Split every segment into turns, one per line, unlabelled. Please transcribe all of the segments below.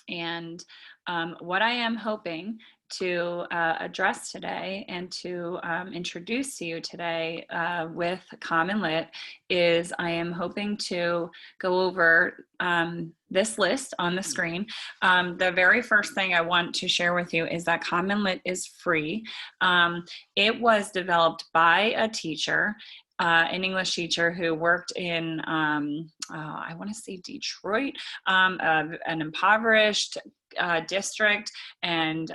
And what I am hoping to address today and to introduce to you today with CommonLit is I am hoping to go over this list on the screen. The very first thing I want to share with you is that CommonLit is free. It was developed by a teacher, an English teacher who worked in, I want to say Detroit, an impoverished district, and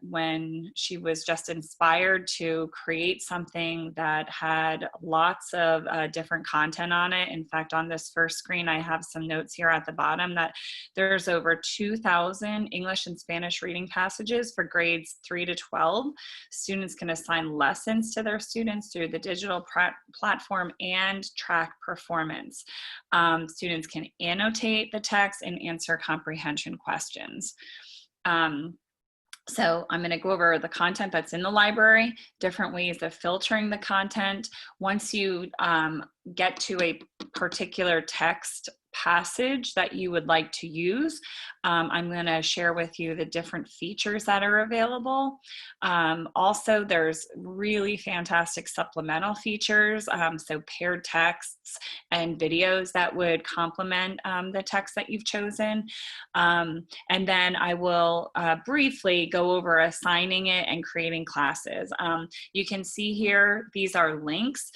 when she was just inspired to create something that had lots of different content on it. In fact, on this first screen, I have some notes here at the bottom that there's over 2,000 English and Spanish reading passages for grades 3 to 12. Students can assign lessons to their students through the digital platform and track performance. Students can annotate the text and answer comprehension questions. So I'm going to go over the content that's in the library, different ways of filtering the content. Once you get to a particular text passage that you would like to use, I'm going to share with you the different features that are available. Also, there's really fantastic supplemental features, so paired texts and videos that would complement the text that you've chosen. And then I will briefly go over assigning it and creating classes. You can see here, these are links.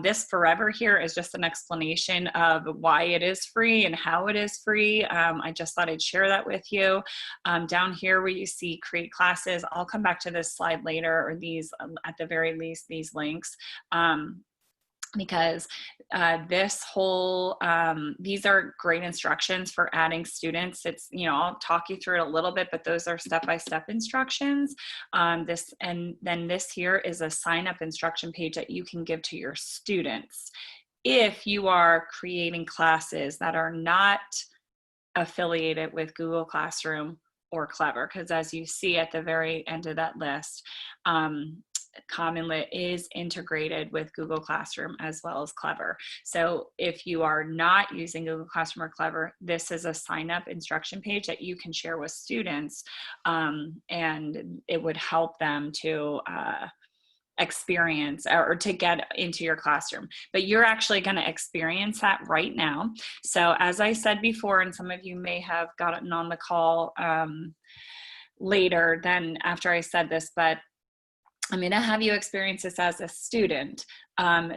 This forever here is just an explanation of why it is free and how it is free. I just thought I'd share that with you. Down here where you see create classes, I'll come back to this slide later, or these, at the very least, these links. Because this whole, these are great instructions for adding students. It's, you know, I'll talk you through it a little bit, but those are step-by-step instructions. And then this here is a sign-up instruction page that you can give to your students if you are creating classes that are not affiliated with Google Classroom or Clever, because as you see at the very end of that list, CommonLit is integrated with Google Classroom as well as Clever. So if you are not using Google Classroom or Clever, this is a sign-up instruction page that you can share with students, and it would help them to experience or to get into your classroom. But you're actually going to experience that right now. So as I said before, and some of you may have gotten on the call later than after I said this, but I'm going to have you experience this as a student.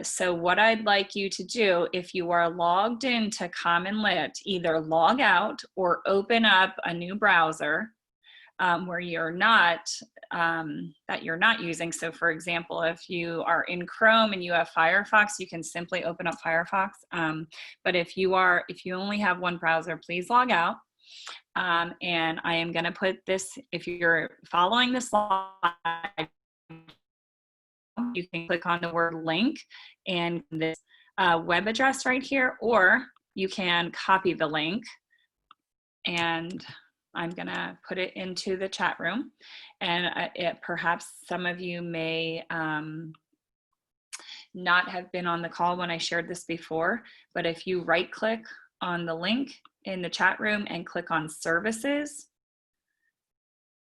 So what I'd like you to do, if you are logged into CommonLit, either log out or open up a new browser where you're not, that you're not using. So for example, if you are in Chrome and you have Firefox, you can simply open up Firefox. But if you only have one browser, please log out. And I am going to put this, if you're following the slide, you can click on the word link and this web address right here, or you can copy the link, and I'm gonna put it into the chat room. And perhaps some of you may not have been on the call when I shared this before, but if you right click on the link in the chat room and click on services,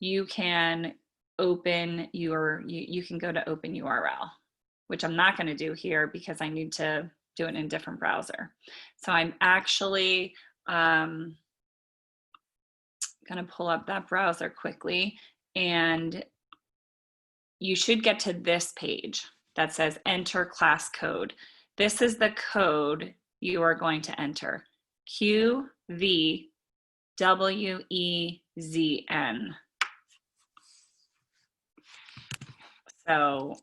you can open your, you can go to open URL, which I'm not going to do here because I need to do it in a different browser. So I'm actually going to pull up that browser quickly, and you should get to this page that says enter class code. This is the code you are going to enter, QVWEZN. So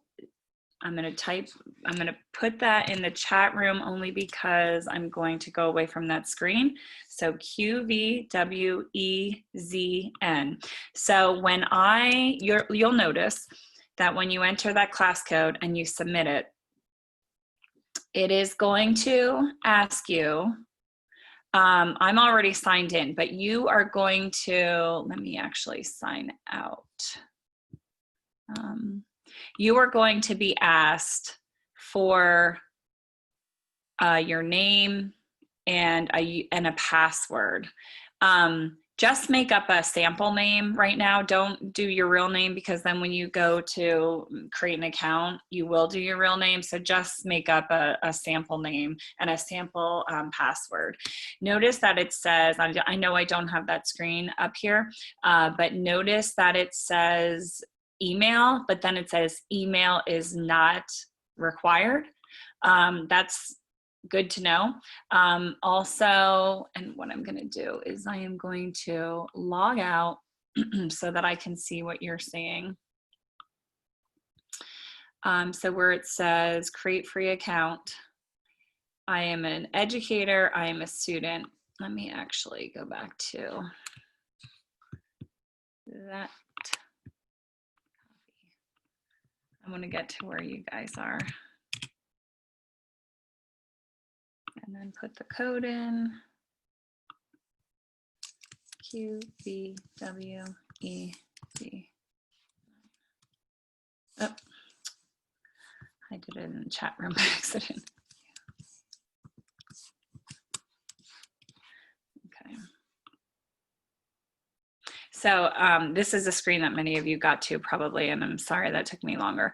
I'm going to put that in the chat room only because I'm going to go away from that screen. So QVWEZN. So when you'll notice that when you enter that class code and you submit it, it is going to ask you, I'm already signed in, but you are going to, let me actually sign out. You are going to be asked for your name and a password. just make up a sample name right now. Don't do your real name, because then when you go to create an account, you will do your real name. So just make up a sample name and a sample password. Notice that it says, I know I don't have that screen up here, but notice that it says email, but then it says email is not required. That's good to know. Also, and what I'm going to do is I am going to log out so that I can see what you're seeing. So where it says create free account, I am an educator, I am a student. Let me actually go back to that. I want to get to where you guys are. And then put the code in. QBWED. Oh, I did it in the chat room by accident. Okay. So this is a screen that many of you got to probably, and I'm sorry that took me longer.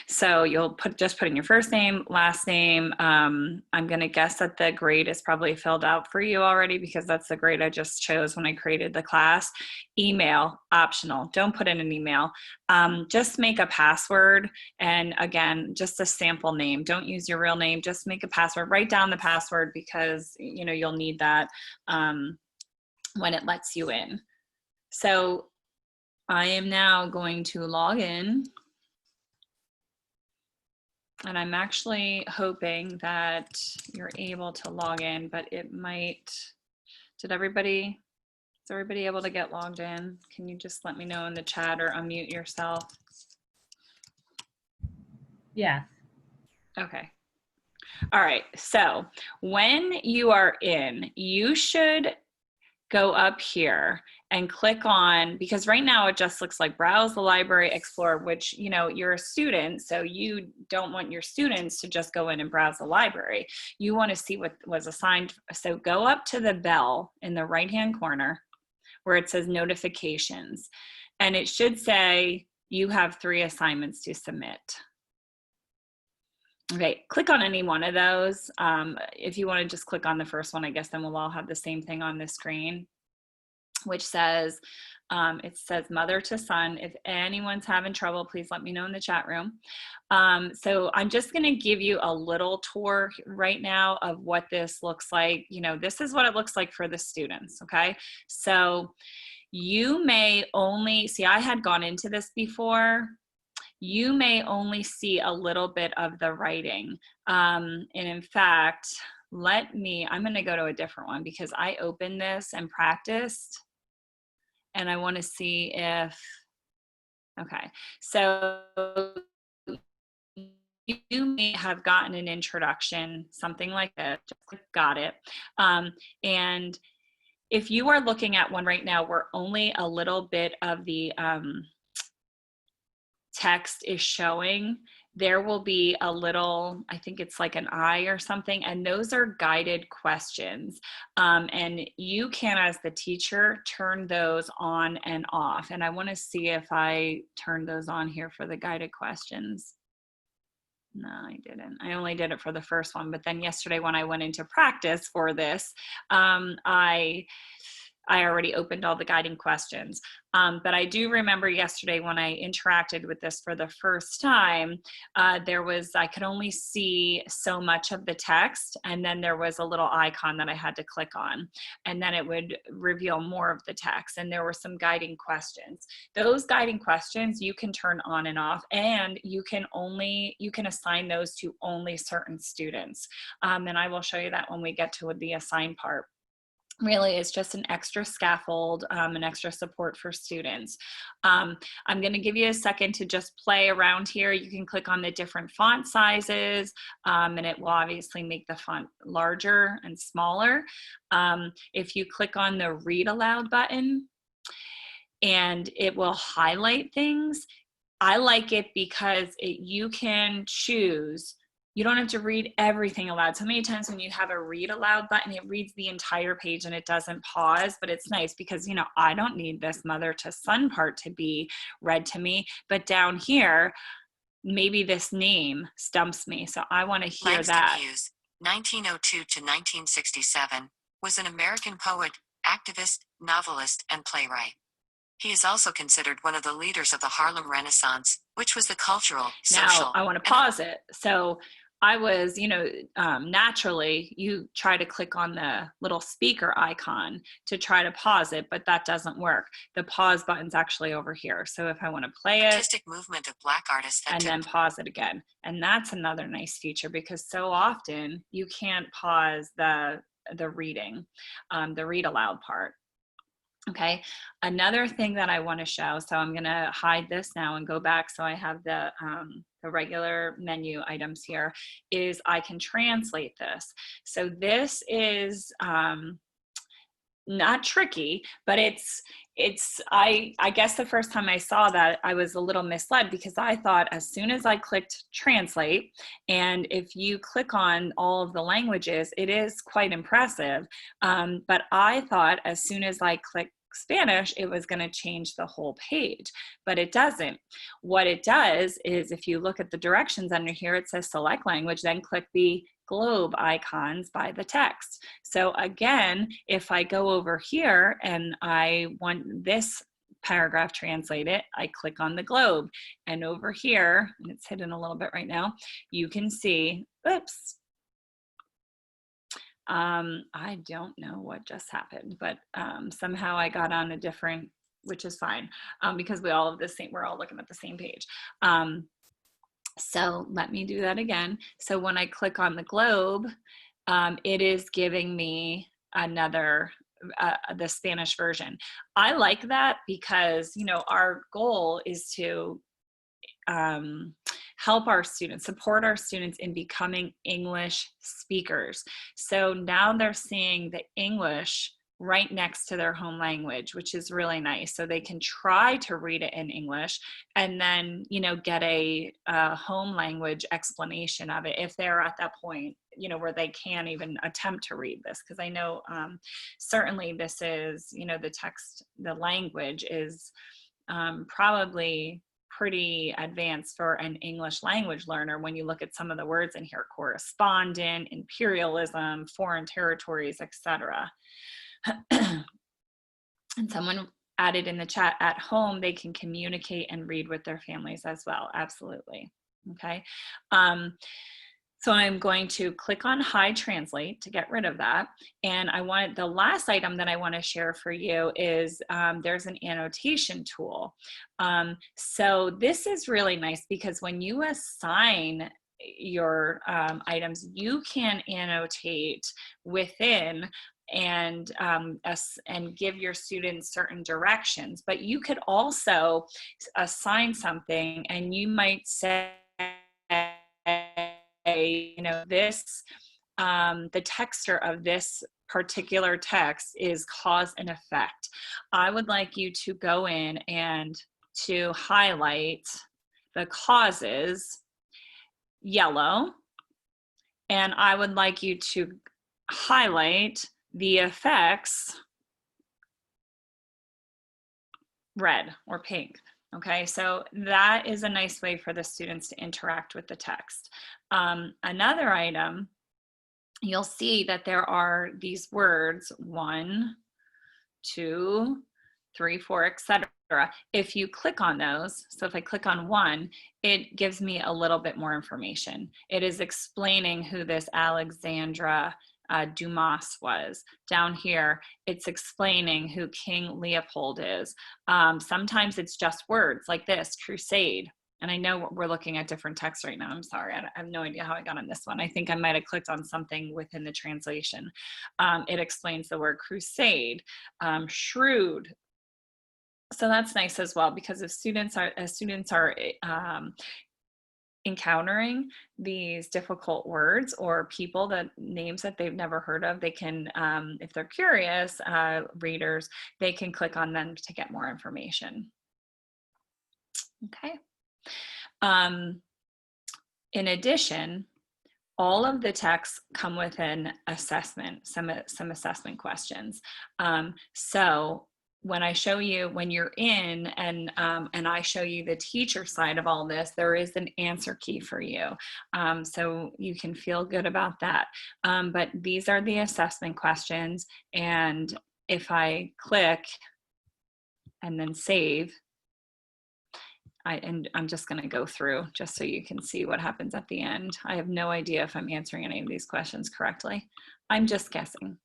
So you'll just put in your first name, last name. I'm going to guess that the grade is probably filled out for you already, because that's the grade I just chose when I created the class. Email, optional. Don't put in an email. Just make a password. And again, just a sample name. Don't use your real name. Just make a password. Write down the password, because you'll need that when it lets you in. So I am now going to log in, and I'm actually hoping that you're able to log in, but it might, is everybody able to get logged in? Can you just let me know in the chat or unmute yourself?
Yeah.
Okay. All right. So when you are in, you should go up here and click on, because right now it just looks like browse the library, explore, which, you're a student, so you don't want your students to just go in and browse the library. You want to see what was assigned. So go up to the bell in the right-hand corner where it says notifications, and it should say you have 3 assignments to submit. Okay, click on any one of those. If you want to just click on the first one, I guess then we'll all have the same thing on the screen, which says, it says mother to son. If anyone's having trouble, please let me know in the chat room. So I'm just going to give you a little tour right now of what this looks like. This is what it looks like for the students, okay? So you may only, see, I had gone into this before. You may only see a little bit of the writing. And in fact, I'm going to go to a different one, because I opened this and practiced, and I want to see if, okay, so you may have gotten an introduction, something like this, just click got it. And if you are looking at one right now where only a little bit of the text is showing, there will be a little, I think it's like an eye or something, and those are guided questions. And you can, as the teacher, turn those on and off. And I want to see if I turn those on here for the guided questions. No, I didn't. I only did it for the first one. But then yesterday when I went into practice for this, I already opened all the guiding questions. But I do remember yesterday when I interacted with this for the first time, I could only see so much of the text, and then there was a little icon that I had to click on, and then it would reveal more of the text, and there were some guiding questions. Those guiding questions you can turn on and off, and you can assign those to only certain students. And I will show you that when we get to the assign part. Really, it's just an extra scaffold, an extra support for students. I'm going to give you a second to just play around here. You can click on the different font sizes, and it will obviously make the font larger and smaller. If you click on the read aloud button, and it will highlight things. I like it because you can choose You don't have to read everything aloud. So many times when you have a read aloud button, it reads the entire page and it doesn't pause, but it's nice because, you know, I don't need this mother to son part to be read to me, but down here, maybe this name stumps me. So I want to hear
Langston
that.
Hughes, 1902 to 1967, was an American poet, activist, novelist, and playwright. He is also considered one of the leaders of the Harlem Renaissance, which was the cultural, social.
Now I want to pause it. So I was, you know, naturally you try to click on the little speaker icon to try to pause it, but that doesn't work. The pause button's actually over here. So if I want to play it,
artistic movement of Black artists that
and then pause it again. And that's another nice feature because so often you can't pause the reading, the read aloud part. Okay, another thing that I want to show, so I'm going to hide this now and go back so I have the regular menu items here, is I can translate this. So this is not tricky, but I guess the first time I saw that I was a little misled because I thought as soon as I clicked translate, and if you click on all of the languages, it is quite impressive. But I thought as soon as I click Spanish, it was going to change the whole page, but it doesn't. What it does is if you look at the directions under here, it says select language, then click the globe icons by the text. So again, if I go over here and I want this paragraph translated, I click on the globe, and over here, and it's hidden a little bit right now, you can see, oops, I don't know what just happened, but somehow I got on a different, which is fine, because we're all looking at the same page. So let me do that again. So when I click on the globe, it is giving me another, the Spanish version. I like that because, you know, our goal is to help our students, support our students in becoming English speakers. So now they're seeing the English right next to their home language, which is really nice. So they can try to read it in English and then, you know, get a home language explanation of it if they're at that point, you know, where they can't even attempt to read this. Because I know certainly this is, you know, the text, the language is probably pretty advanced for an English language learner when you look at some of the words in here: correspondent, imperialism, foreign territories, etc. And someone added in the chat, at home they can communicate and read with their families as well. Absolutely. Okay. So I'm going to click on Hide Translate to get rid of that. And the last item that I want to share for you is there's an annotation tool. So this is really nice because when you assign your items, you can annotate within and give your students certain directions, but you could also assign something and you might say, you know, this, the texture of this particular text is cause and effect. I would like you to go in and to highlight the causes yellow, and I would like you to highlight the effects red or pink. Okay, so that is a nice way for the students to interact with the text. Another item, you'll see that there are these words, 1, 2, 3, 4, etc. If you click on those, so if I click on 1, it gives me a little bit more information. It is explaining who this Alexandra Dumas was. Down here, it's explaining who King Leopold is. Sometimes it's just words like this, crusade. And I know we're looking at different texts right now. I'm sorry, I have no idea how I got on this one. I think I might have clicked on something within the translation. It explains the word crusade, shrewd. So that's nice as well, because if students are encountering these difficult words or people, names that they've never heard of, they can, if they're curious readers, they can click on them to get more information. Okay. In addition, all of the texts come with an assessment, some assessment questions. So when I show you, when you're in and I show you the teacher side of all this, there is an answer key for you. So you can feel good about that. But these are the assessment questions. And if I click and then save, I'm just going to go through just so you can see what happens at the end. I have no idea if I'm answering any of these questions correctly. I'm just guessing.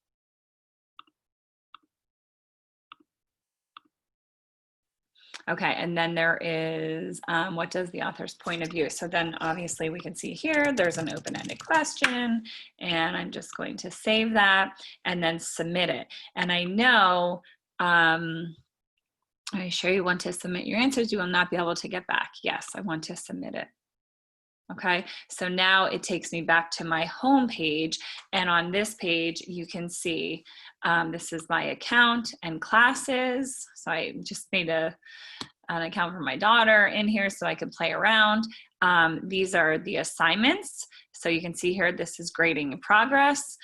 Okay, and then there is, what does the author's point of view? So then obviously we can see here, there's an open-ended question, and I'm just going to save that and then submit it. And I know, are you sure you want to submit your answers? You will not be able to get back. Yes, I want to submit it. Okay, so now it takes me back to my home page, and on this page you can see this is my account and classes. So I just made an account for my daughter in here so I could play around. These are the assignments. So you can see here, this is grading in progress.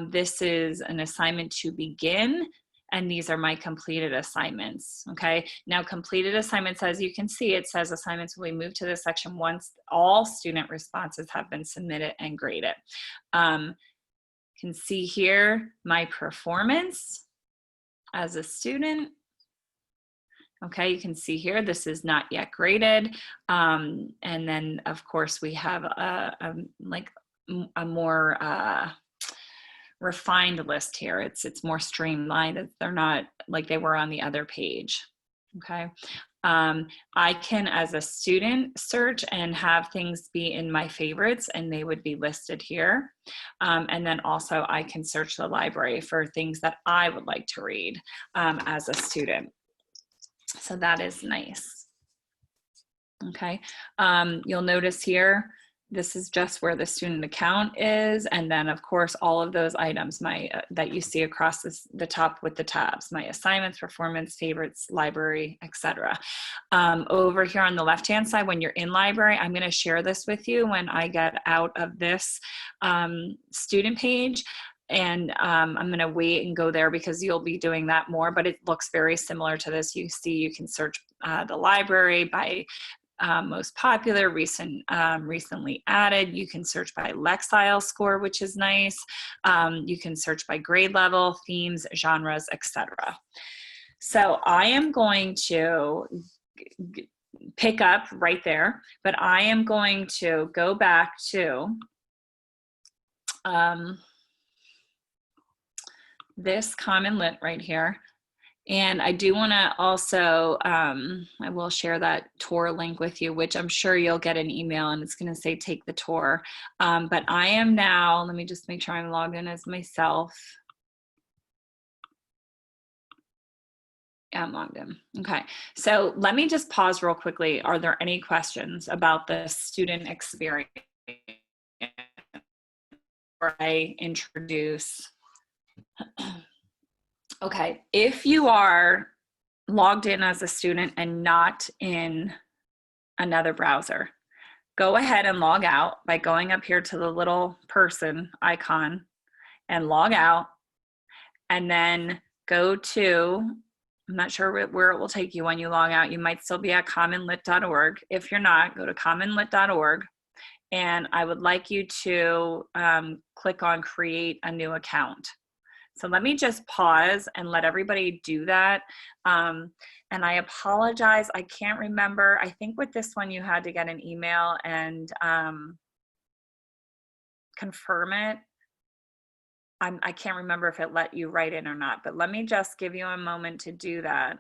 This is an assignment to begin. And these are my completed assignments, okay? Now completed assignments, as you can see, it says assignments will be moved to this section once all student responses have been submitted and graded. You can see here my performance as a student. Okay, you can see here, this is not yet graded. And then of course we have a more, refined list here. It's more streamlined. They're not like they were on the other page. Okay. I can, as a student, search and have things be in my favorites, and they would be listed here. And then also I can search the library for things that I would like to read as a student. So that is nice. Okay. You'll notice here, this is just where the student account is, and then of course all of those items that you see across the top with the tabs, my assignments, performance, favorites, library, etc. Over here on the left hand side, when you're in library, I'm going to share this with you when I get out of this student page. And I'm going to wait and go there because you'll be doing that more, but it looks very similar to this. You see, you can search the library by most popular, recently added. You can search by Lexile score, which is nice. You can search by grade level, themes, genres, etc. So I am going to pick up right there, but I am going to go back to this CommonLit right here. And I do want to also, I will share that tour link with you, which I'm sure you'll get an email and it's going to say take the tour. But I am now, let me just make sure I'm logged in as myself. Yeah, I'm logged in. Okay, so let me just pause real quickly. Are there any questions about the student experience before I introduce? Okay, if you are logged in as a student and not in another browser, go ahead and log out by going up here to the little person icon and log out, and then go to, I'm not sure where it will take you when you log out. You might still be at commonlit.org. If you're not, go to commonlit.org, and I would like you to click on create a new account. So let me just pause and let everybody do that. And I apologize, I can't remember. I think with this one you had to get an email and confirm it. I can't remember if it let you write in or not, but let me just give you a moment to do that.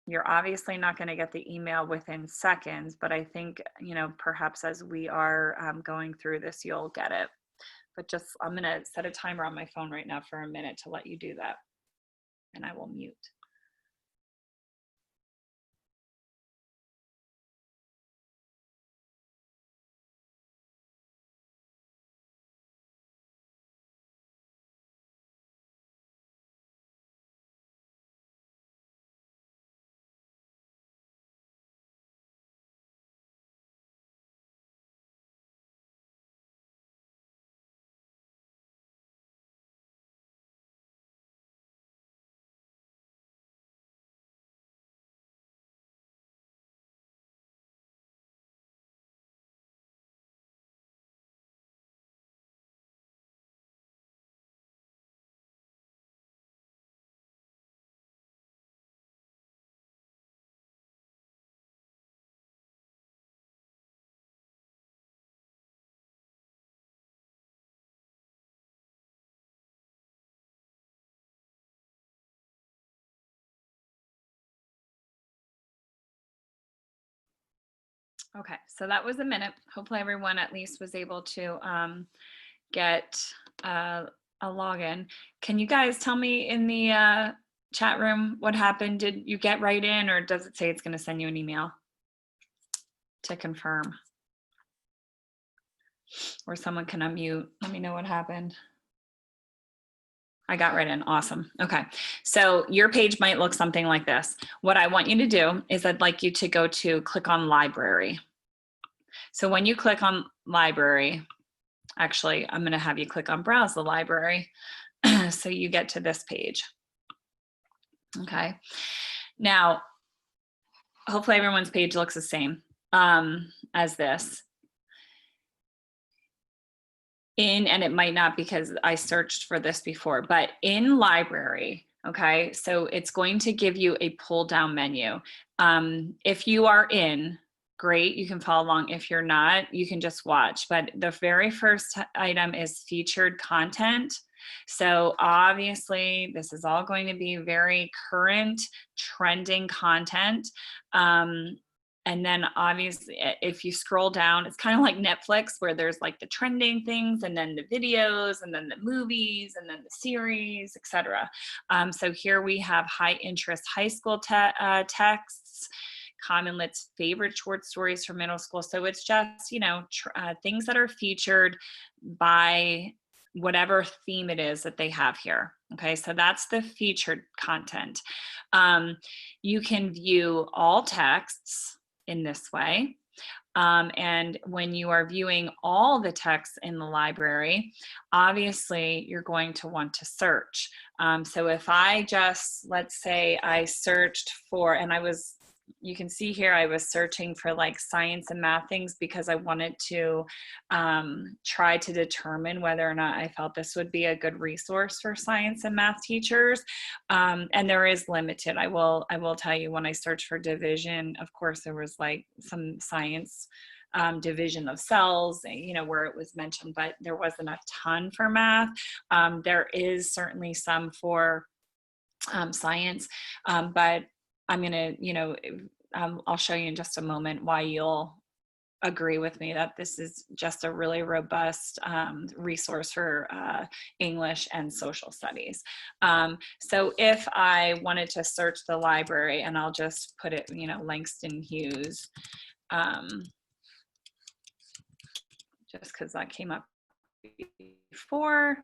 You're obviously not going to get the email within seconds, but I think, you know, perhaps as we are going through this, you'll get it. But just, I'm going to set a timer on my phone right now for a minute to let you do that. And I will mute. Okay, so that was a minute. Hopefully everyone at least was able to get a login. Can you guys tell me in the chat room what happened? Did you get right in, or does it say it's going to send you an email to confirm? Or someone can unmute. Let me know what happened. I got right in. Awesome. Okay. So your page might look something like this. What I want you to do is I'd like you to go to click on library. So when you click on library, actually, I'm going to have you click on browse the library. So you get to this page. Okay. Now, hopefully everyone's page looks the same as this. And it might not because I searched for this before, but in library, okay, so it's going to give you a pull down menu. If you are in, great, you can follow along. If you're not, you can just watch. But the very first item is featured content. So obviously this is all going to be very current, trending content. And then obviously if you scroll down, it's kind of like Netflix where there's like the trending things and then the videos and then the movies and then the series, etc. So here we have high interest high school texts, CommonLit's favorite short stories for middle school. So it's just, you know, things that are featured by whatever theme it is that they have here. Okay, so that's the featured content. You can view all texts in this way. And when you are viewing all the texts in the library, obviously you're going to want to search. So if I just, let's say I searched for, and you can see here I was searching for like science and math things because I wanted to try to determine whether or not I felt this would be a good resource for science and math teachers. And there is limited. I will tell you, when I searched for division, of course there was like some science division of cells, you know, where it was mentioned, but there wasn't a ton for math. There is certainly some for science, but I'm going to, you know, I'll show you in just a moment why you'll agree with me that this is just a really robust resource for English and social studies. So if I wanted to search the library, and I'll just put it, you know, Langston Hughes, just because that came up before.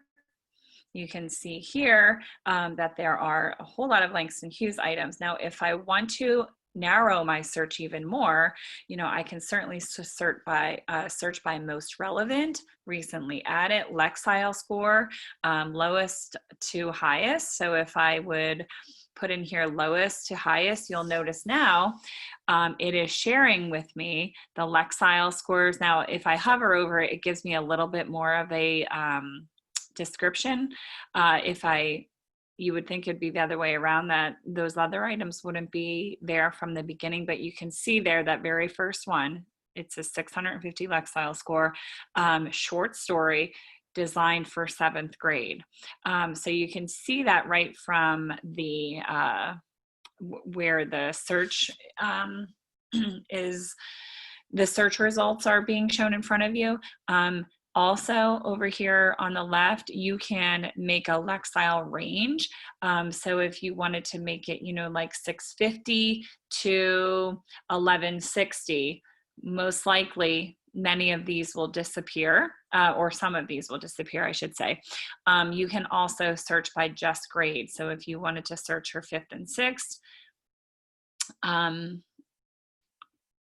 You can see here that there are a whole lot of Langston Hughes items. Now, if I want to narrow my search even more, you know, I can certainly search by most relevant, recently added, Lexile score, lowest to highest. So if I would put in here lowest to highest, you'll notice now it is sharing with me the Lexile scores. Now, if I hover over it, it gives me a little bit more of a description. You would think it'd be the other way around, that those other items wouldn't be there from the beginning, but you can see there that very first one, it's a 650 Lexile score, short story designed for 7th grade. So you can see that right from the where the search is, the search results are being shown in front of you. Also, over here on the left, you can make a Lexile range. So if you wanted to make it, you know, like 650 to 1160, most likely many of these will disappear, or some of these will disappear, I should say. You can also search by just grade. So if you wanted to search for 5th and 6th,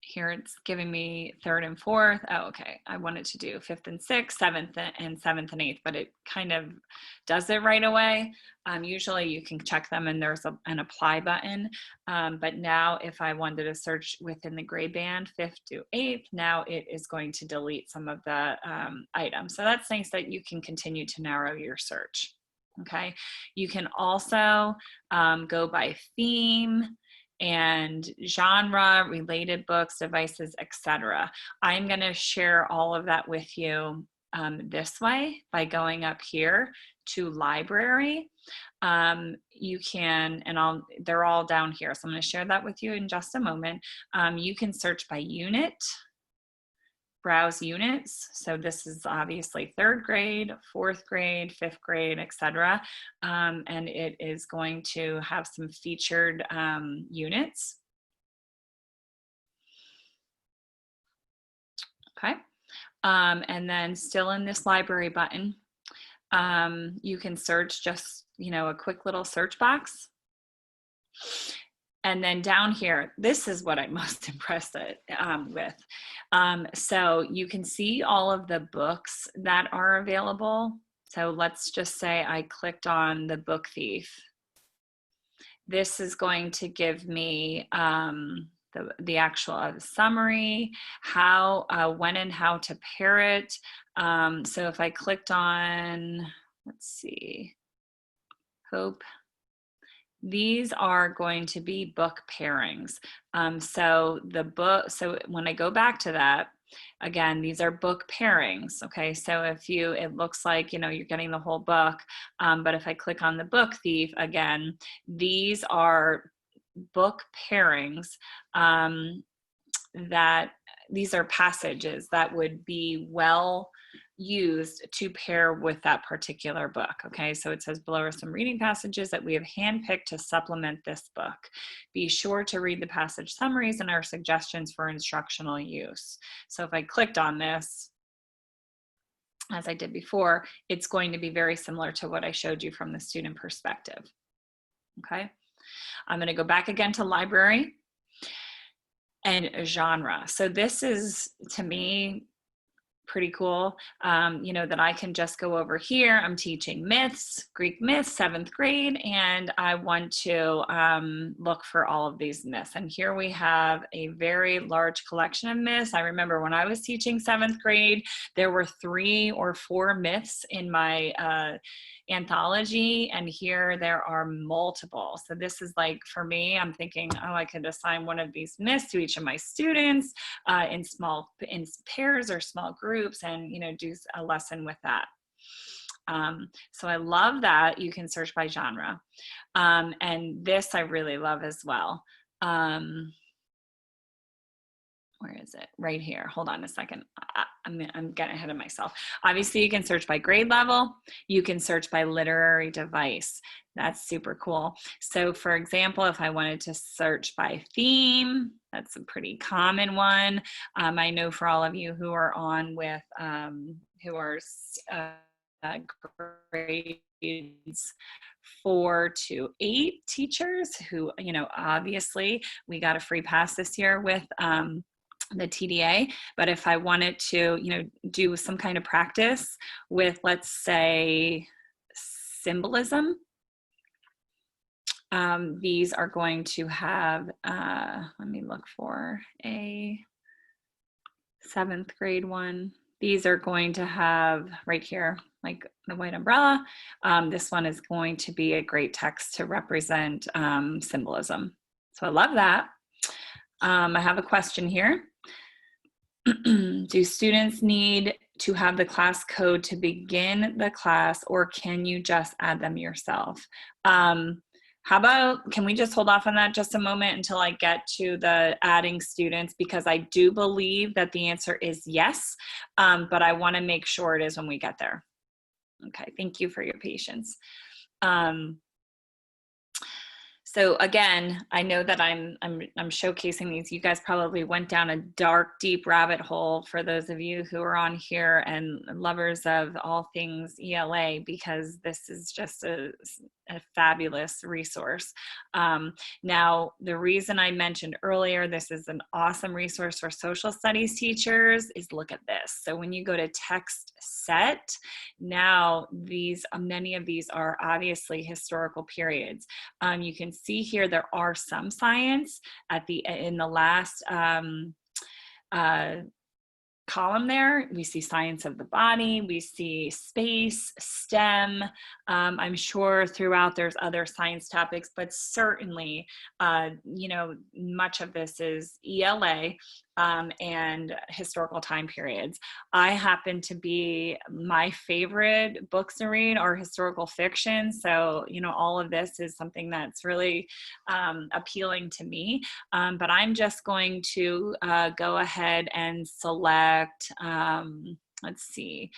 here it's giving me 3rd and 4th. Oh, okay. I wanted to do 5th and 6th, 7th and 7th and 8th, but it kind of does it right away. Usually you can check them and there's an apply button. But now if I wanted to search within the grade band, 5th to 8th, now it is going to delete some of the items. So that's nice that you can continue to narrow your search. Okay. You can also go by theme and genre, related books, devices, etc. I'm going to share all of that with you this way by going up here to library, you can, and they're all down here, so I'm going to share that with you in just a moment. You can search by unit, browse units. So this is obviously 3rd grade, 4th grade, 5th grade, etc. And it is going to have some featured units. Okay. And then still in this library button, you can search just, a quick little search box. And then down here, this is what I'm most impressed with. So you can see all of the books that are available. So let's just say I clicked on the book thief. This is going to give me the actual summary, how, when and how to pair it. So if I clicked on, let's see, Hope. These are going to be book pairings. So when I go back to that, again, these are book pairings. Okay, so it looks like, you're getting the whole book, but if I click on the book thief, again, these are book pairings these are passages that would be well used to pair with that particular book. Okay, so it says below are some reading passages that we have handpicked to supplement this book. Be sure to read the passage summaries and our suggestions for instructional use. So if I clicked on this, as I did before, it's going to be very similar to what I showed you from the student perspective. Okay, I'm going to go back again to library and genre. So this is, to me, pretty cool, that I can just go over here. I'm teaching myths, Greek myths, 7th grade, and I want to look for all of these myths. And here we have a very large collection of myths. I remember when I was teaching 7th grade, there were 3 or 4 myths in my anthology, and here there are multiple. So this is like, for me, I'm thinking, oh, I could assign one of these myths to each of my students in pairs or small groups, and do a lesson with that. So I love that you can search by genre, and this I really love as well. Where is it? Right here. Hold on a second. I'm getting ahead of myself. Obviously, you can search by grade level. You can search by literary device. That's super cool. So for example, if I wanted to search by theme, that's a pretty common one. I know for all of you who are on with, who are grades 4 to 8 teachers who, obviously we got a free pass this year with the TDA, but if I wanted to, do some kind of practice with, let's say, symbolism, these are going to have, let me look for a 7th grade one. These are going to have right here, like the white umbrella. This one is going to be a great text to represent symbolism. So I love that. I have a question here. Do students need to have the class code to begin the class, or can you just add them yourself? How about, can we just hold off on that just a moment until I get to the adding students, because I do believe that the answer is yes, but I want to make sure it is when we get there. Okay, thank you for your patience. So again, I know that I'm showcasing these. You guys probably went down a dark, deep rabbit hole for those of you who are on here and lovers of all things ELA, because this is just a fabulous resource. Now, the reason I mentioned earlier, this is an awesome resource for social studies teachers, is look at this. So when you go to text set, now many of these are obviously historical periods. You can see here there are some science in the last column there. We see science of the body, we see space, STEM. I'm sure throughout there's other science topics, but certainly, much of this is ELA. and historical time periods. I happen to be, my favorite books to read are historical fiction. So, you know, all of this is something that's really appealing to me. But I'm just going to go ahead and select, let's see,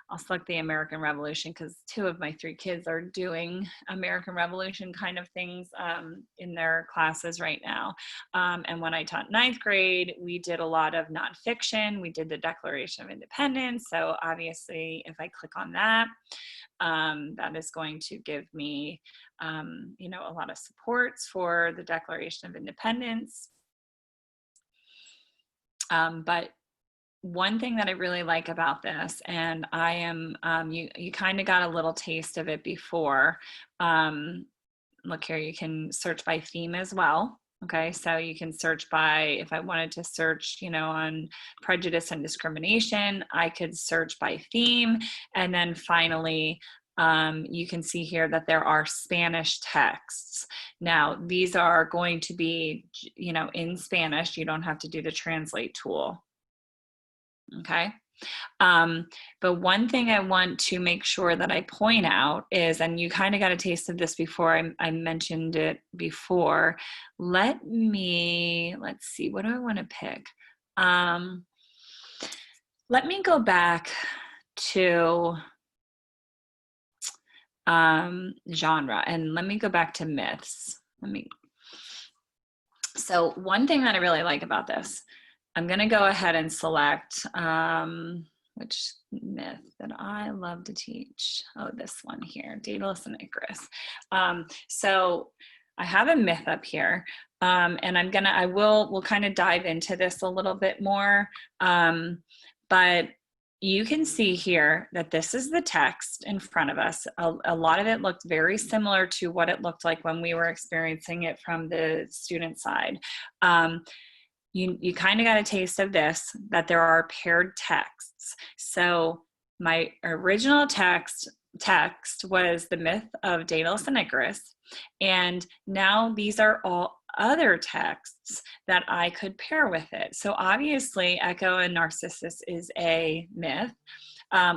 I'll select the American Revolution because 2 of my 3 kids are doing American Revolution kind of things in their classes right now. And when I taught 9th grade, we did a lot of nonfiction. We did the Declaration of Independence. So obviously, if I click on that, that is going to give me, you know, a lot of supports for the Declaration of Independence. But one thing that I really like about this, and I am, you kind of got a little taste of it before. Look here, you can search by theme as well. Okay, so you can search by, if I wanted to search, you know, on prejudice and discrimination, I could search by theme. And then finally, you can see here that there are Spanish texts. Now, these are going to be, you know, in Spanish. You don't have to do the translate tool. Okay. But one thing I want to make sure that I point out is, and you kind of got a taste of this before, I mentioned it before. Let's see, what do I want to pick? Let me go back to genre, and let me go back to myths. So one thing that I really like about this, I'm going to go ahead and select which myth that I love to teach. Oh, this one here, Daedalus and Icarus. So I have a myth up here, and we'll kind of dive into this a little bit more. But you can see here that this is the text in front of us. A lot of it looked very similar to what it looked like when we were experiencing it from the student side. You kind of got a taste of this, that there are paired texts. So my original text was the myth of Daedalus and Icarus, and now these are all other texts that I could pair with it. So obviously Echo and Narcissus is a myth.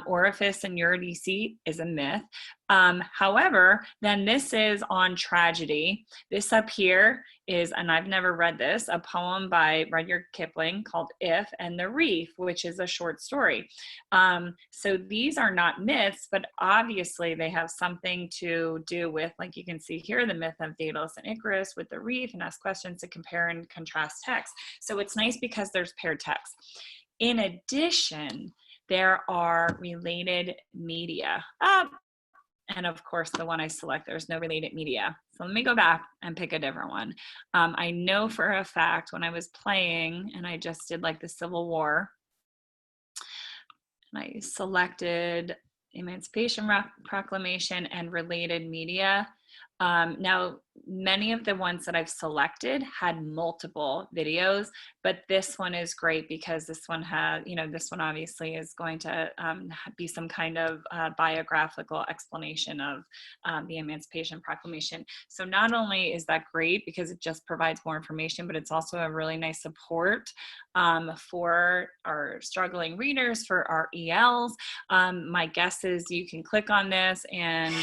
Orifice and Eurydice is a myth. However, then this is on tragedy. This up here is, and I've never read this, a poem by Rudyard Kipling called If and the Reef, which is a short story. So these are not myths, but obviously they have something to do with, like you can see here, the myth of Daedalus and Icarus with the reef, and ask questions to compare and contrast text. So it's nice because there's paired text. In addition, there are related media. And of course, the one I select, there's no related media. So let me go back and pick a different one. I know for a fact when I was playing, and I just did like the Civil War, and I selected Emancipation Proclamation and related media. Now, many of the ones that I've selected had multiple videos, but this one is great because this one has, you know, this one obviously is going to be some kind of biographical explanation of the Emancipation Proclamation. So not only is that great because it just provides more information, but it's also a really nice support for our struggling readers, for our ELs. My guess is you can click on this and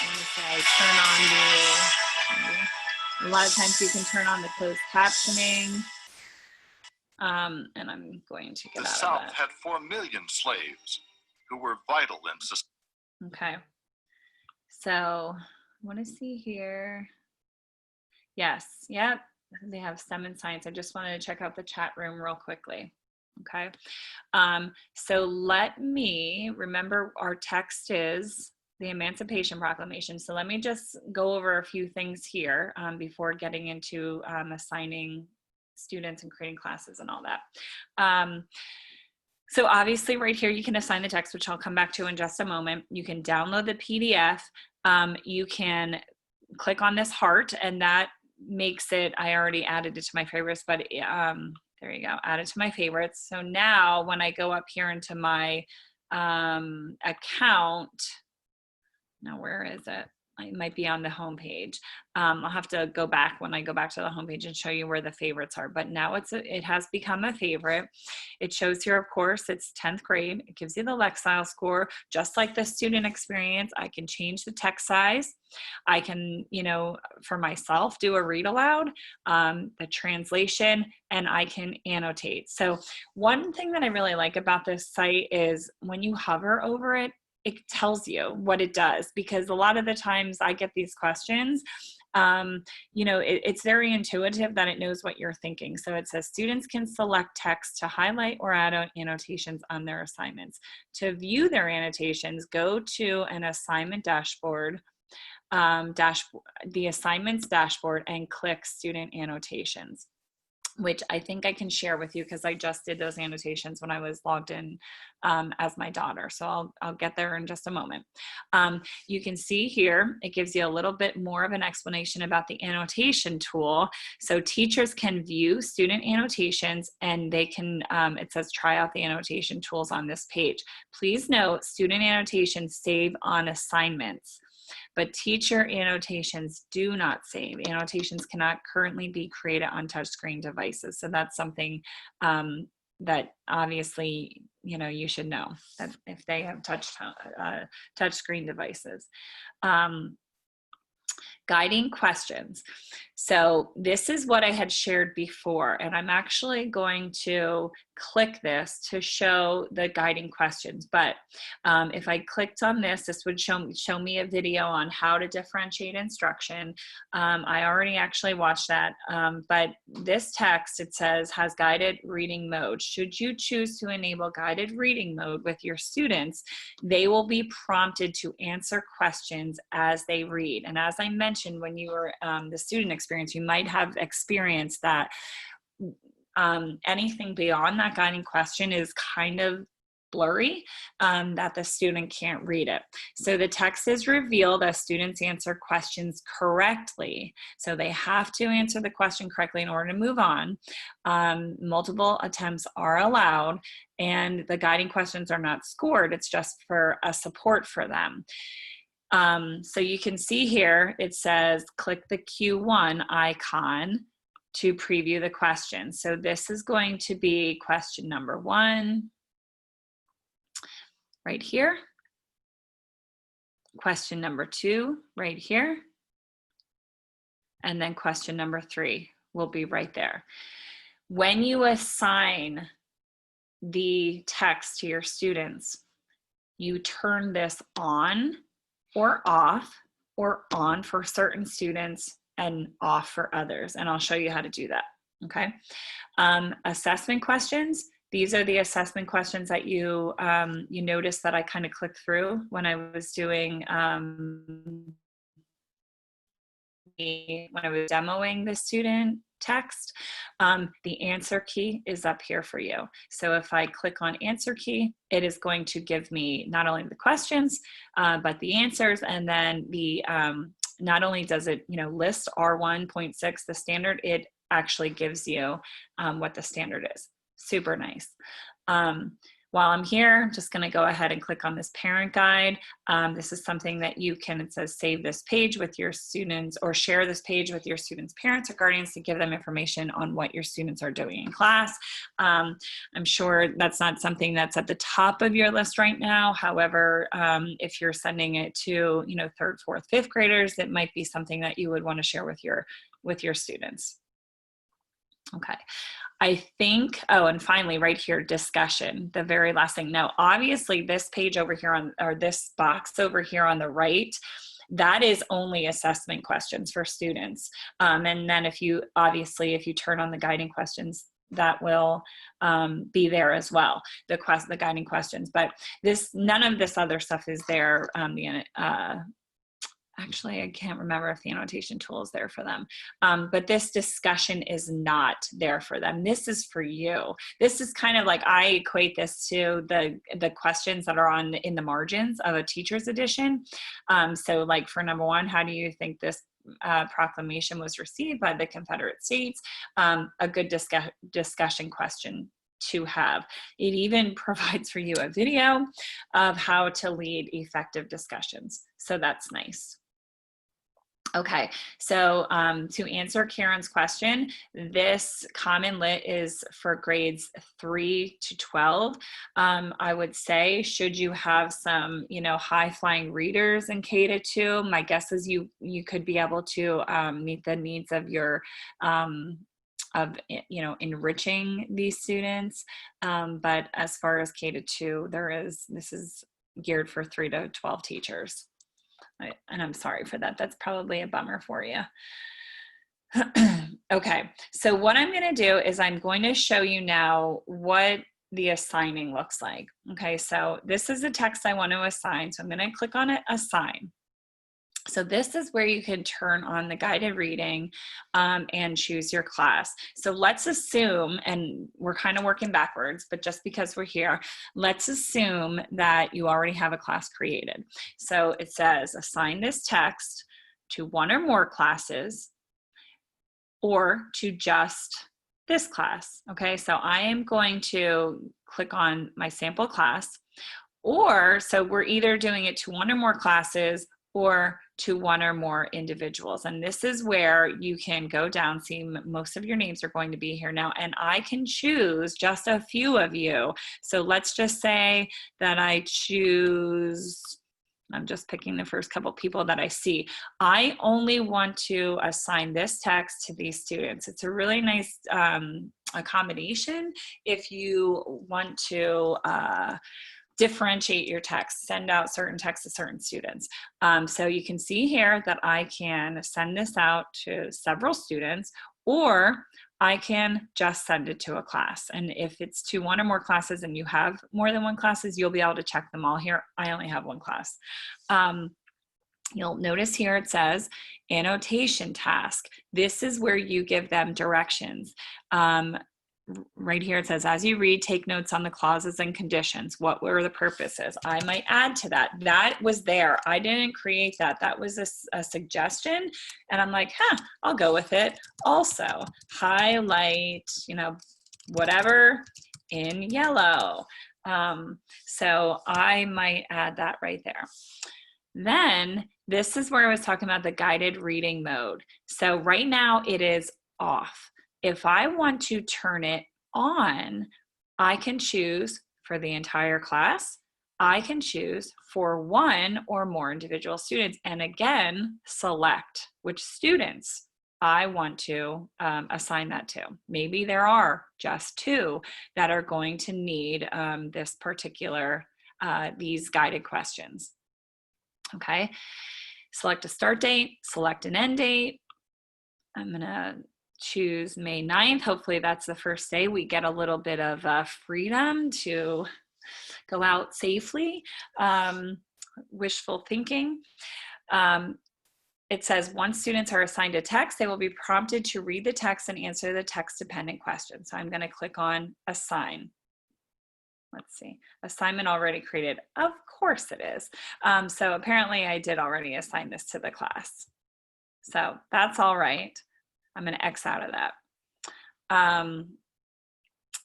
turn on a lot of times you can turn on the closed captioning. And I'm going to get out of that. The
South had 4 million slaves who were vital in society.
Okay. So I want to see here. Yes. Yep. They have STEM and science. I just wanted to check out the chat room real quickly. Okay. So let me remember our text is the Emancipation Proclamation. So let me just go over a few things here before getting into assigning students and creating classes and all that. So obviously right here, you can assign the text, which I'll come back to in just a moment. You can download the PDF. You can click on this heart, and that makes it, I already added it to my favorites, but there you go, add it to my favorites. So now when I go up here into my account, now where is it? it might be on the homepage. I'll have to go back when I go back to the homepage and show you where the favorites are. But now it has become a favorite. It shows here, of course, it's 10th grade. It gives you the Lexile score, just like the student experience. I can change the text size. I can, for myself, do a read aloud, the translation, and I can annotate. So one thing that I really like about this site is when you hover over it, it tells you what it does, because a lot of the times I get these questions, it's very intuitive that it knows what you're thinking. So it says students can select text to highlight or add annotations on their assignments. To view their annotations, go to an assignment dashboard, the assignments dashboard, and click student annotations, which I think I can share with you because I just did those annotations when I was logged in as my daughter. So I'll get there in just a moment. You can see here, it gives you a little bit more of an explanation about the annotation tool. So teachers can view student annotations, and they can, it says try out the annotation tools on this page. Please note, student annotations save on assignments, but teacher annotations do not save. Annotations cannot currently be created on touchscreen devices. So that's something that obviously, you should know, that if they have touchscreen devices. Guiding questions. So this is what I had shared before, and I'm actually going to click this to show the guiding questions. But if I clicked on this, this would show me a video on how to differentiate instruction. I already actually watched that, but this text, it says, has guided reading mode. Should you choose to enable guided reading mode with your students, they will be prompted to answer questions as they read. And as I mentioned, when you were the student experience, you might have experienced that anything beyond that guiding question is kind of blurry, that the student can't read it. So the text is revealed as students answer questions correctly. So they have to answer the question correctly in order to move on. Multiple attempts are allowed, and the guiding questions are not scored. It's just for a support for them. So you can see here, it says, click the Q1 icon to preview the question. So this is going to be question number 1, right here. Question number 2, right here. And then question number 3 will be right there. When you assign the text to your students, you turn this on or off, or on for certain students and off for others. And I'll show you how to do that, okay? Assessment questions. These are the assessment questions that you noticed that I kind of clicked through when I was doing, when I was demoing the student text. The answer key is up here for you. So if I click on answer key, it is going to give me not only the questions, but the answers, and then the not only does it list R1.6, the standard, it actually gives you what the standard is. Super nice. While I'm here, I'm just going to go ahead and click on this parent guide. This is something that you can, it says, save this page with your students, or share this page with your students' parents or guardians to give them information on what your students are doing in class. I'm sure that's not something that's at the top of your list right now. However, if you're sending it to 3rd, 4th, 5th graders, it might be something that you would want to share with your students. Okay. I think, oh, and finally right here, discussion, the very last thing. Now, obviously this page over here or this box over here on the right, that is only assessment questions for students. And then if you turn on the guiding questions, that will be there as well, the guiding questions. But none of this other stuff is there. Actually, I can't remember if the annotation tool is there for them, but this discussion is not there for them. This is for you. This is kind of like, I equate this to the questions that are in the margins of a teacher's edition. So like for number 1, how do you think this proclamation was received by the Confederate States? A good discussion question to have. It even provides for you a video of how to lead effective discussions. So that's nice. Okay, so to answer Karen's question, this CommonLit is for grades 3 to 12. I would say, should you have some, high-flying readers in K to 2, my guess is you could be able to meet the needs of your enriching these students. But as far as K to 2, this is geared for 3 to 12 teachers. And I'm sorry for that. That's probably a bummer for you. Okay, so what I'm going to do is I'm going to show you now what the assigning looks like. Okay, so this is the text I want to assign. So I'm going to click on it, Assign. So this is where you can turn on the guided reading and choose your class. So let's assume, and we're kind of working backwards, but just because we're here, let's assume that you already have a class created. So it says assign this text to one or more classes or to just this class. Okay, so I am going to click on my sample class, so we're either doing it to one or more classes or to one or more individuals. And this is where you can go down, see most of your names are going to be here now, and I can choose just a few of you. So let's just say that I choose, I'm just picking the first couple people that I see. I only want to assign this text to these students. It's a really nice accommodation if you want to differentiate your text, send out certain text to certain students. So you can see here that I can send this out to several students, or I can just send it to a class. And if it's to one or more classes and you have more than one classes, you'll be able to check them all here. I only have one class. You'll notice here it says Annotation Task. This is where you give them directions. Right here it says, as you read, take notes on the clauses and conditions. What were the purposes? I might add to that. That was there. I didn't create that. That was a suggestion. And I'm like, I'll go with it. Also, highlight, whatever in yellow. So I might add that right there. Then this is where I was talking about the guided reading mode. So right now it is off. If I want to turn it on, I can choose for the entire class. I can choose for one or more individual students, and again, select which students I want to assign that to. Maybe there are just 2 that are going to need this particular, these guided questions. Okay, select a start date, select an end date. I'm gonna choose May 9th. Hopefully that's the first day we get a little bit of freedom to go out safely. Wishful thinking. It says once students are assigned a text, they will be prompted to read the text and answer the text dependent questions. So I'm going to click on Assign. Let's see, assignment already created. Of course it is. So apparently I did already assign this to the class. So that's all right. I'm going to X out of that.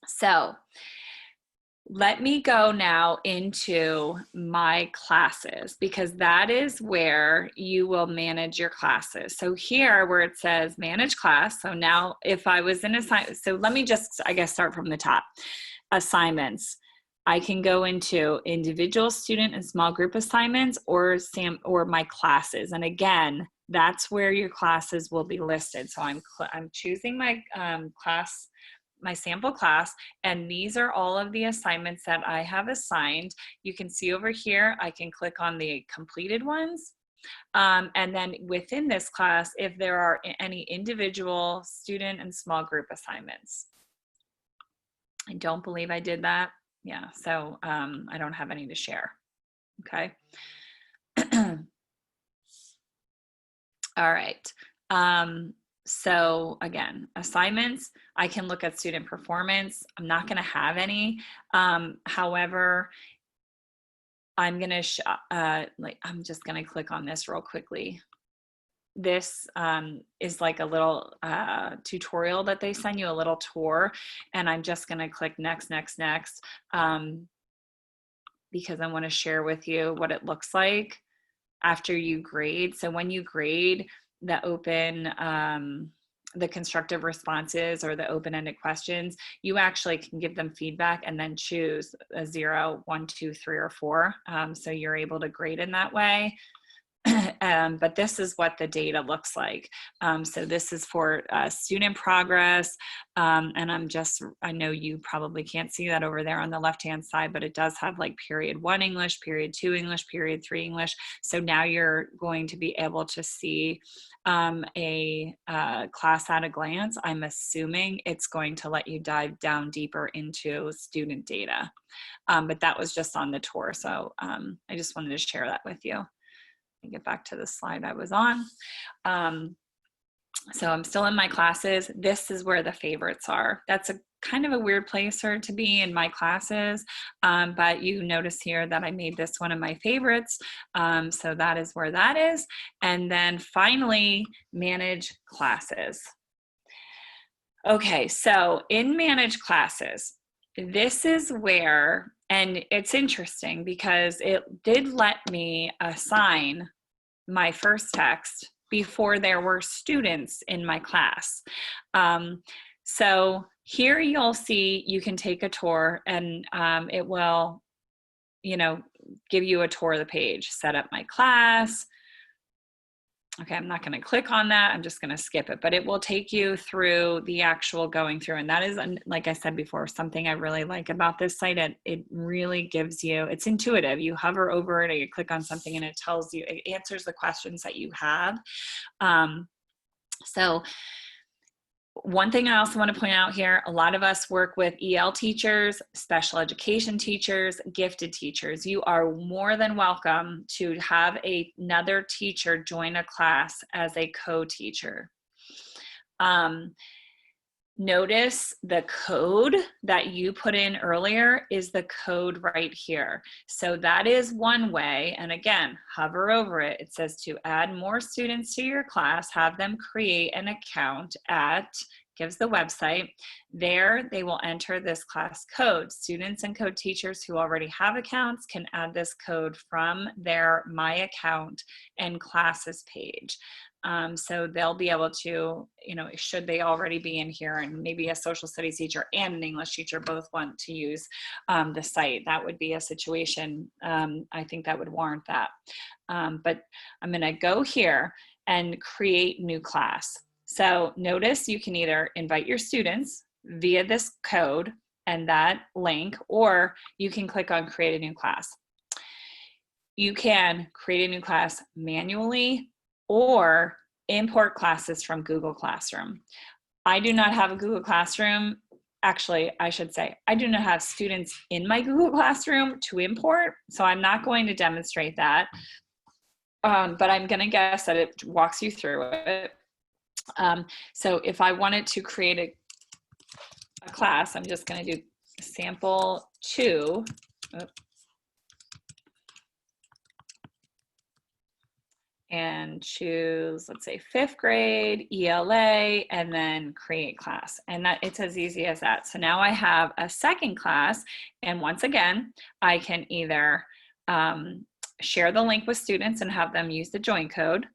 So let me go now into my classes, because that is where you will manage your classes. So here where it says manage class. So now if I was in assignment, so let me just, I guess, start from the top. Assignments. I can go into individual student and small group assignments or my classes. And again, that's where your classes will be listed. So I'm choosing my class, my sample class, and these are all of the assignments that I have assigned. You can see over here, I can click on the completed ones. And then within this class, if there are any individual student and small group assignments. I don't believe I did that. Yeah, so I don't have any to share. Okay. All right. So again, assignments, I can look at student performance. I'm not going to have any. However, I'm going to, I'm just going to click on this real quickly. This is like a little tutorial that they send you, a little tour, and I'm just going to click next, next, next, because I want to share with you what it looks like after you grade. So when you grade, the constructive responses or the open-ended questions, you actually can give them feedback and then choose a 0, 1, 2, 3, or 4. So you're able to grade in that way. But this is what the data looks like. So this is for student progress. And I know you probably can't see that over there on the left-hand side, but it does have like period 1 English, period 2 English, period 3 English. So now you're going to be able to see a class at a glance. I'm assuming it's going to let you dive down deeper into student data. But that was just on the tour. So I just wanted to share that with you. Get back to the slide I was on. So I'm still in my classes. This is where the favorites are. That's a kind of a weird place to be in my classes, but you notice here that I made this one of my favorites. So that is where that is. And then finally, manage classes. Okay, so in manage classes, this is where, and it's interesting because it did let me assign my first text before there were students in my class. So here you'll see you can take a tour and it will, give you a tour of the page, set up my class. Okay, I'm not going to click on that. I'm just going to skip it, but it will take you through the actual going through. And that is, like I said before, something I really like about this site. It really gives you, it's intuitive. You hover over it or you click on something and it tells you, it answers the questions that you have. So one thing I also want to point out here, a lot of us work with EL teachers, special education teachers, gifted teachers. You are more than welcome to have another teacher join a class as a co-teacher. Notice the code that you put in earlier is the code right here. So that is one way. And again, hover over it. It says to add more students to your class, have them create an account at, gives the website. There, they will enter this class code. Students and co-teachers who already have accounts can add this code from their My Account and Classes page. So they'll be able to, should they already be in here, and maybe a social studies teacher and an English teacher both want to use the site, that would be a situation, I think that would warrant that. But I'm gonna go here and create new class. So notice you can either invite your students via this code and that link, or you can click on create a new class. You can create a new class manually or import classes from Google Classroom. I do not have a Google Classroom. Actually, I should say, I do not have students in my Google Classroom to import, so I'm not going to demonstrate that. But I'm gonna guess that it walks you through it. So if I wanted to create a class, I'm just gonna do sample 2. And choose, let's say 5th grade, ELA, and then create class. And that, it's as easy as that. So now I have a second class. And once again, I can either share the link with students and have them use the join code.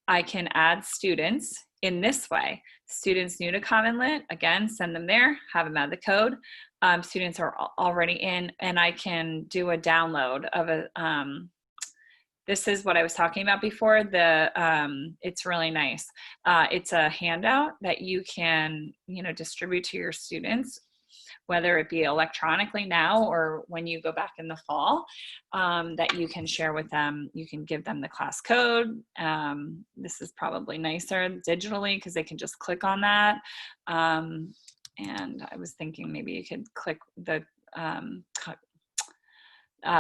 I can add students in this way. Students new to CommonLit, again, send them there, have them add the code. Students are already in, and I can do a download of a, this is what I was talking about before. It's really nice. It's a handout that you can, distribute to your students, whether it be electronically now or when you go back in the fall, that you can share with them. You can give them the class code. This is probably nicer digitally because they can just click on that. And I was thinking maybe you could click the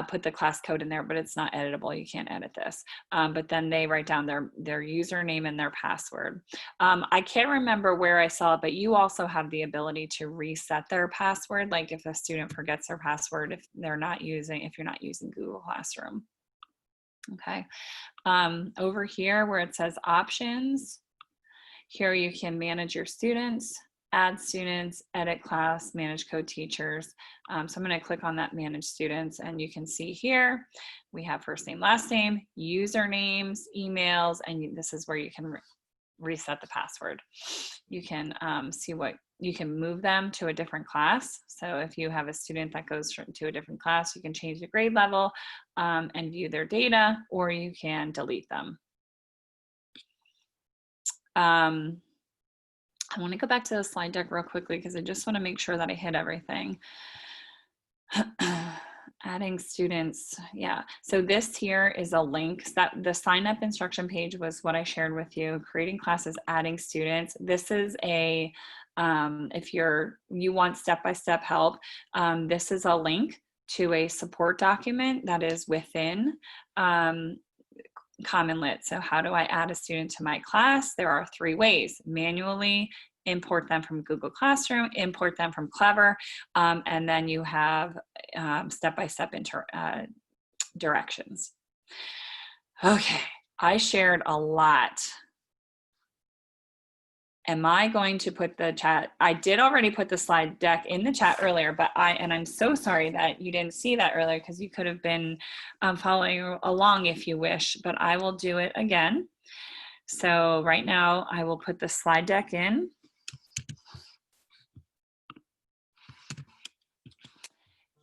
put the class code in there, but it's not editable. You can't edit this. But then they write down their username and their password. I can't remember where I saw it, but you also have the ability to reset their password. Like if a student forgets their password, if you're not using Google Classroom. Okay. Over here where it says options, here you can manage your students, add students, edit class, manage co-teachers. So I'm gonna click on that manage students, and you can see here, we have first name, last name, usernames, emails, and this is where you can reset the password. You can see what, you can move them to a different class. So if you have a student that goes to a different class, you can change the grade level and view their data, or you can delete them. I want to go back to the slide deck real quickly because I just want to make sure that I hit everything. Adding students, yeah. So this here is a link that the sign up instruction page was what I shared with you, creating classes, adding students. This is a, if you want step-by-step help, this is a link to a support document that is within CommonLit. So how do I add a student to my class? There are 3 ways: manually, import them from Google Classroom, import them from Clever, and then you have step-by-step directions. Okay, I shared a lot. Am I going to put the chat? I did already put the slide deck in the chat earlier, but I'm so sorry that you didn't see that earlier because you could have been following along if you wish, but I will do it again. So right now I will put the slide deck in.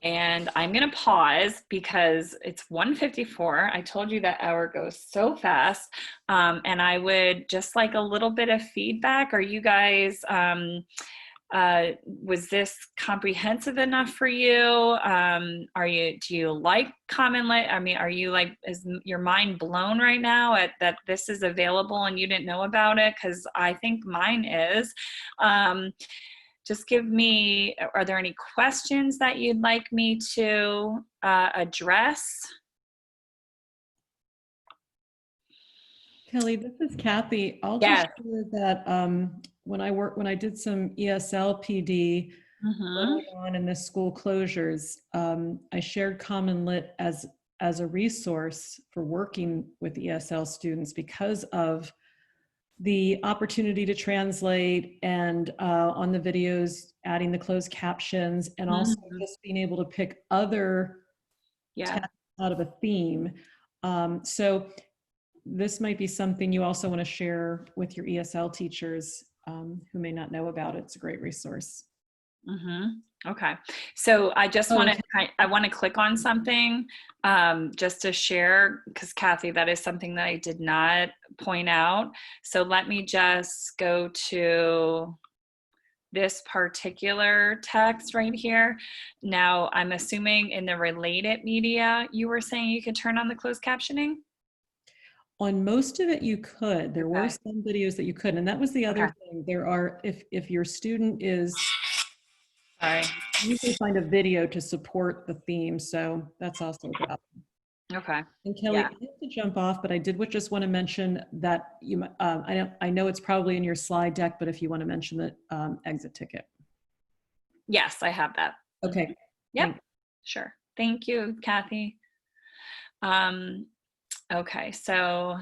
And I'm gonna pause because it's 1:54. I told you that hour goes so fast. And I would just like a little bit of feedback. Are you guys, was this comprehensive enough for you? Do you like CommonLit? I mean, are you like, is your mind blown right now at that this is available and you didn't know about it? Because I think mine is. Just give me, are there any questions that you'd like me to address?
Kelly, this is Kathy. I'll
Yes.
just share that when I did some ESL PD early on in the school closures, I shared CommonLit as a resource for working with ESL students because of the opportunity to translate and on the videos, adding the closed captions, and also just being able to pick other texts out of a theme. So this might be something you also want to share with your ESL teachers who may not know about it. It's a great resource.
Okay, so I just want to, I want to click on something just to share, because Kathy, that is something that I did not point out. So let me just go to this particular text right here. Now, I'm assuming in the related media, you were saying you could turn on the closed captioning?
On most of it, you could. There were some videos that you could, and that was the other thing. There are, if your student is, you can find a video to support the theme, so that's also a good option.
Okay.
And Kelly, I have to jump off, but I did just want to mention that you. I know it's probably in your slide deck, but if you want to mention the exit ticket.
Yes, I have that.
Okay.
Yep. Sure. Thank you, Kathy. Okay, so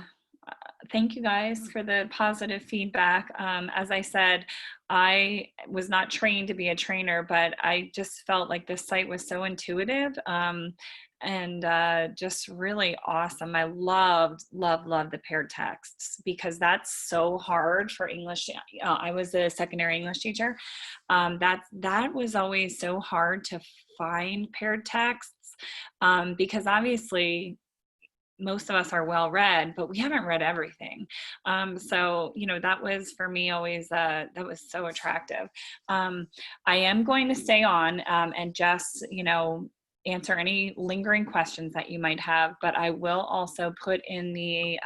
thank you guys for the positive feedback. As I said, I was not trained to be a trainer, but I just felt like this site was so intuitive and just really awesome. I loved the paired texts because that's so hard for English. I was a secondary English teacher. That was always so hard to find paired texts because obviously most of us are well read, but we haven't read everything. So, you know, that was for me always, that was so attractive. I am going to stay on and just, you know, answer any lingering questions that you might have, but I will also put in the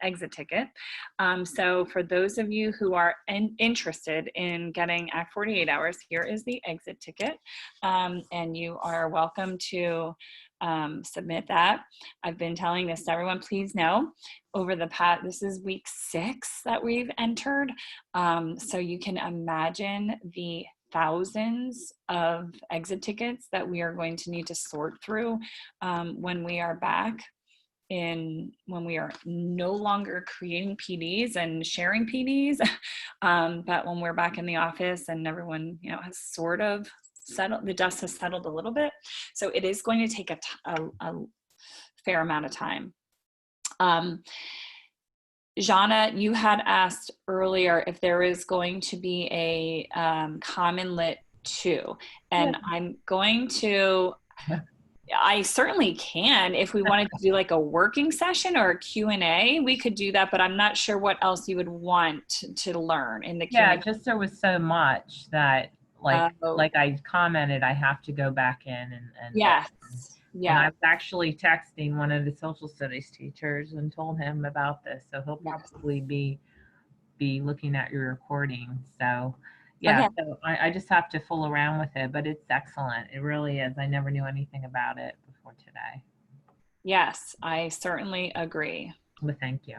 exit ticket. So for those of you who are interested in getting Act 48 hours, here is the exit ticket. And you are welcome to submit that. I've been telling this to everyone, please know over the past, this is week 6 that we've entered. So you can imagine the thousands of exit tickets that we are going to need to sort through when we are back when we are no longer creating PDs and sharing PDs, but when we're back in the office and everyone, you know, has sort of settled, the dust has settled a little bit. So it is going to take a fair amount of time. Jana, you had asked earlier if there is going to be a CommonLit 2, and I'm going to, I certainly can. If we wanted to do like a working session or a Q&A, we could do that, but I'm not sure what else you would want to learn in the
Yeah,
Q&A.
just there was so much that like I commented, I have to go back in and
Yes.
And I
Yeah.
was actually texting one of the social studies teachers and told him about this. So he'll probably be looking at your recording. So yeah,
Okay.
so I just have to fool around with it, but it's excellent. It really is. I never knew anything about it before today.
Yes, I certainly agree.
Well, thank you.